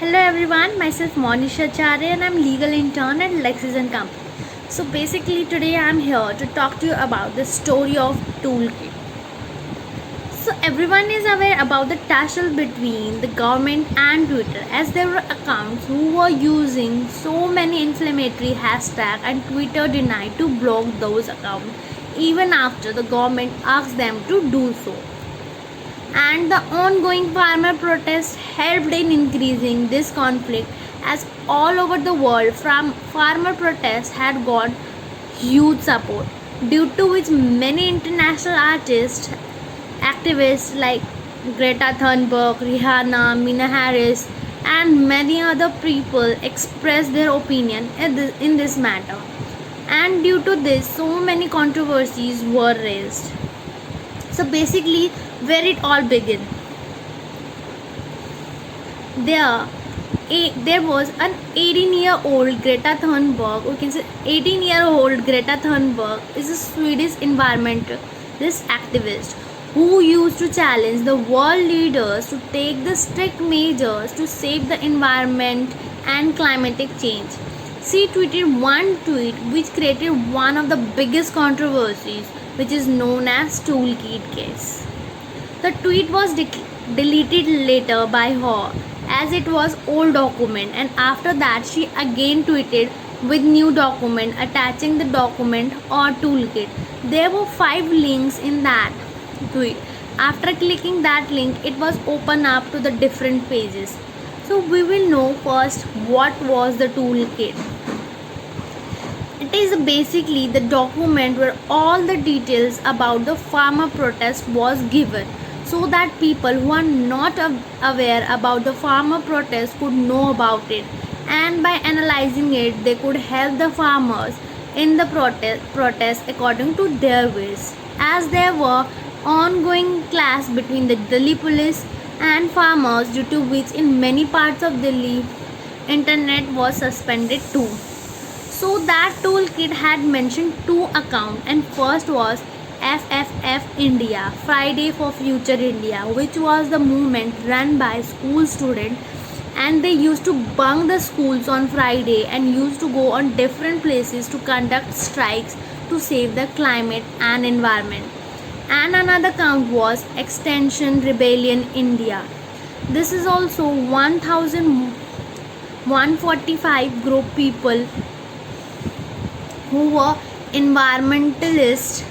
Hello everyone, myself Monisha Acharya and I'm legal intern at Lexis and Company. So basically today I'm here to talk to you about the story of Toolkit. So everyone is aware about the tussle between the government and Twitter, as there were accounts who were using so many inflammatory hashtags and Twitter denied to block those accounts even after the government asked them to do so. And the ongoing farmer protests helped in increasing this conflict, as all over the world farmer protests had got huge support, due to which many international artists, activists like Greta Thunberg, Rihanna, Mina Harris, and many other people expressed their opinion in this matter. And due to this, so many controversies were raised. So basically, where it all began, there was an 18-year-old Greta Thunberg. We can say 18-year-old Greta Thunberg is a Swedish environmentalist activist who used to challenge the world leaders to take the strict measures to save the environment and climatic change. She tweeted one tweet which created one of the biggest controversies, which is known as Toolkit case. The tweet was deleted later by her, as it was old document, and after that she again tweeted with new document attaching the document or toolkit. There were 5 links in that tweet. After clicking that link, it was open up to the different pages. So we will know first what was the toolkit. It is basically the document where all the details about the farmer protest was given, so that people who are not aware about the farmer protest could know about it, and by analyzing it they could help the farmers in the protest according to their ways. As there were ongoing clash between the Delhi police and farmers, due to which in many parts of Delhi internet was suspended too. So that toolkit had mentioned 2 accounts, and first was FFF India, Friday for Future India, which was the movement run by school students, and they used to bunk the schools on Friday and used to go on different places to conduct strikes to save the climate and environment. And another account was Extension Rebellion India. This is also 1145 group people who were environmentalists,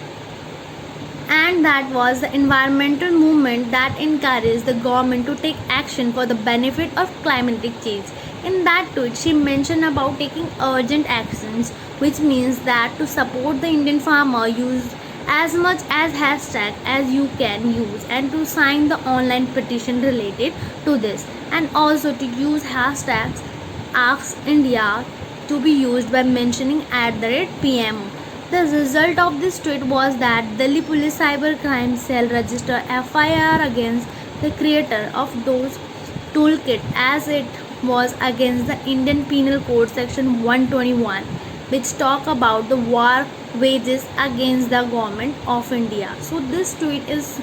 and that was the environmental movement that encouraged the government to take action for the benefit of climatic change. In that tweet, she mentioned about taking urgent actions, which means that to support the Indian farmer, use as much as hashtag as you can use, and to sign the online petition related to this, and also to use hashtags Ask India to be used by mentioning @PMO. The result of this tweet was that Delhi Police Cybercrime Cell registered FIR against the creator of those toolkit, as it was against the Indian Penal Code section 121, which talk about the war wages against the government of India. So this tweet is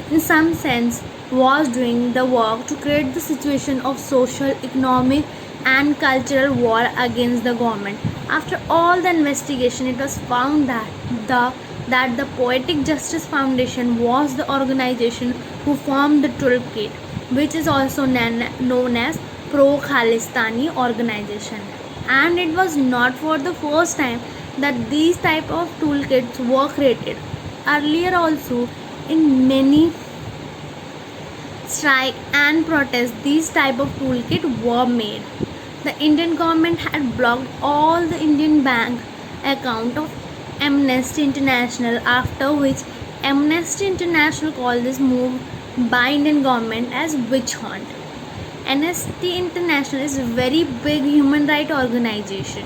in some sense was doing the work to create the situation of social, economic and cultural war against the government. After all the investigation, it was found that the Poetic Justice Foundation was the organization who formed the toolkit, which is also known as Pro Khalistani organization. And it was not for the first time that these type of toolkits were created. Earlier also, in many strike and protest, these type of toolkit were made. The Indian government had blocked all the Indian bank account of Amnesty International, after which Amnesty International called this move by Indian government as witch hunt. Amnesty International is a very big human rights organization.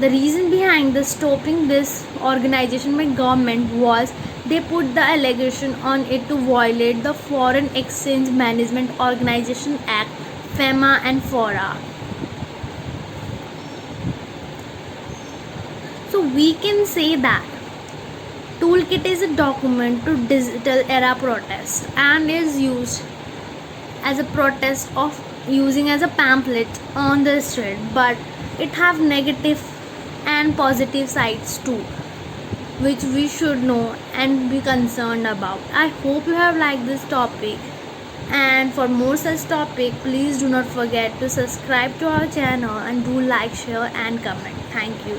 The reason behind the stopping this organization by government was they put the allegation on it to violate the Foreign Exchange Management Organization Act, FEMA and FORA. So we can say that Toolkit is a document to digital era protest and is used as a protest of using as a pamphlet on the street, but it have negative and positive sides too, which we should know and be concerned about. I hope you have liked this topic, and for more such topic please do not forget to subscribe to our channel and do like, share and comment. Thank you.